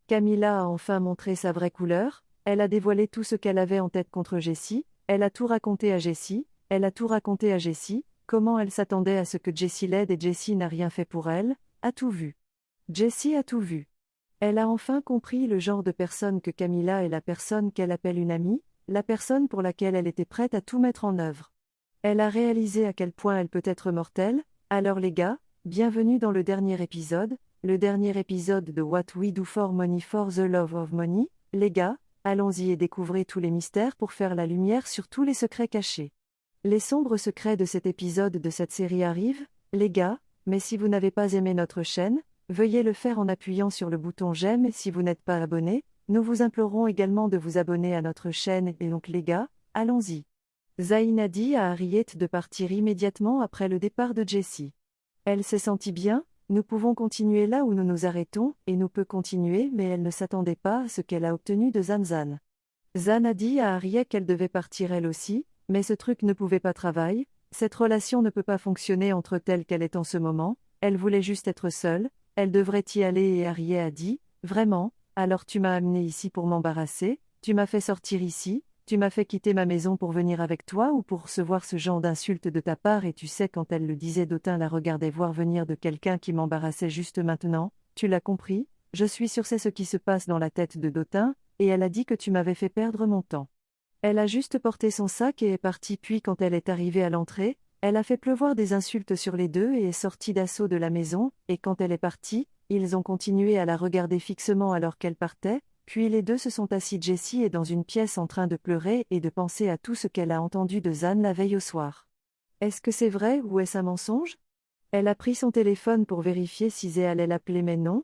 Camilla a enfin montré sa vraie couleur, elle a dévoilé tout ce qu'elle avait en tête contre Jessie, elle a tout raconté à Jessie, comment elle s'attendait à ce que Jessie l'aide et Jessie n'a rien fait pour elle, a tout vu. Jessie a tout vu. Elle a enfin compris le genre de personne que Camilla est, la personne qu'elle appelle une amie, la personne pour laquelle elle était prête à tout mettre en œuvre. Elle a réalisé à quel point elle peut être mortelle. Alors les gars, bienvenue dans le dernier épisode de What We Do for Money for the Love of Money. Les gars, allons-y et découvrez tous les mystères pour faire la lumière sur tous les secrets cachés. Les sombres secrets de cet épisode de cette série arrivent, les gars, mais si vous n'avez pas aimé notre chaîne, veuillez le faire en appuyant sur le bouton j'aime et si vous n'êtes pas abonné, nous vous implorons également de vous abonner à notre chaîne et donc les gars, allons-y. Zayn a dit à Harriet de partir immédiatement après le départ de Jessie. Elle s'est sentie bien, nous pouvons continuer là où nous nous arrêtons, et nous peut continuer mais elle ne s'attendait pas à ce qu'elle a obtenu de Zan. Zan a dit à Harriet qu'elle devait partir elle aussi, mais ce truc ne pouvait pas travailler, cette relation ne peut pas fonctionner entre telle qu'elle est en ce moment, elle voulait juste être seule, elle devrait y aller et Harriet a dit, vraiment, alors tu m'as amené ici pour m'embarrasser, tu m'as fait sortir ici, tu m'as fait quitter ma maison pour venir avec toi ou pour recevoir ce genre d'insultes de ta part et tu sais quand elle le disait Dotin la regardait voir venir de quelqu'un qui m'embarrassait juste maintenant, tu l'as compris, je suis sûre c'est ce qui se passe dans la tête de Dotin, et elle a dit que tu m'avais fait perdre mon temps. Elle a juste porté son sac et est partie puis quand elle est arrivée à l'entrée, elle a fait pleuvoir des insultes sur les deux et est sortie d'assaut de la maison, et quand elle est partie, ils ont continué à la regarder fixement alors qu'elle partait, puis les deux se sont assis Jessie est dans une pièce en train de pleurer et de penser à tout ce qu'elle a entendu de Zan la veille au soir. Est-ce que c'est vrai ou est-ce un mensonge? Elle a pris son téléphone pour vérifier si Zé allait l'appeler mais non,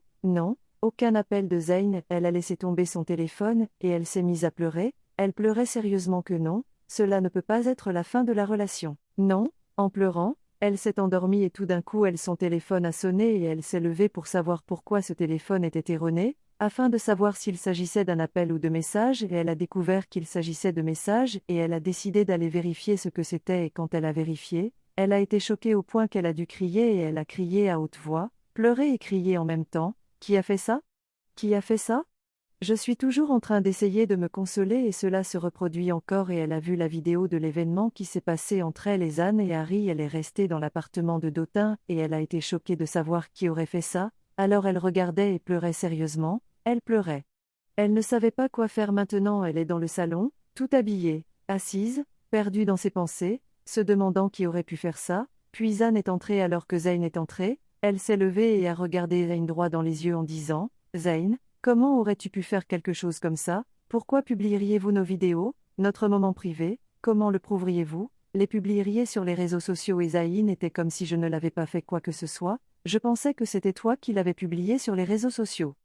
aucun appel de Zayn, elle a laissé tomber son téléphone et elle s'est mise à pleurer, elle pleurait sérieusement que non, cela ne peut pas être la fin de la relation. Non, en pleurant, elle s'est endormie et tout d'un coup son téléphone a sonné et elle s'est levée pour savoir pourquoi ce téléphone était erroné, afin de savoir s'il s'agissait d'un appel ou de message et elle a découvert qu'il s'agissait de message et elle a décidé d'aller vérifier ce que c'était et quand elle a vérifié, elle a été choquée au point qu'elle a dû crier et elle a crié à haute voix, pleuré et crié en même temps. Qui a fait ça? Qui a fait ça? Je suis toujours en train d'essayer de me consoler et cela se reproduit encore et elle a vu la vidéo de l'événement qui s'est passé entre elle et Zan et Harry. Elle est restée dans l'appartement de Dotin et elle a été choquée de savoir qui aurait fait ça, alors elle regardait et pleurait sérieusement, elle pleurait. Elle ne savait pas quoi faire maintenant, elle est dans le salon, tout habillée, assise, perdue dans ses pensées, se demandant qui aurait pu faire ça, puis Zan est entrée alors que Zayn est entré, elle s'est levée et a regardé Zayn droit dans les yeux en disant, « Zayn, comment aurais-tu pu faire quelque chose comme ça? Pourquoi publieriez-vous nos vidéos, notre moment privé? Comment le prouveriez-vous? Les publieriez sur les réseaux sociaux et Zayn était comme si je ne l'avais pas fait quoi que ce soit, je pensais que c'était toi qui l'avais publié sur les réseaux sociaux.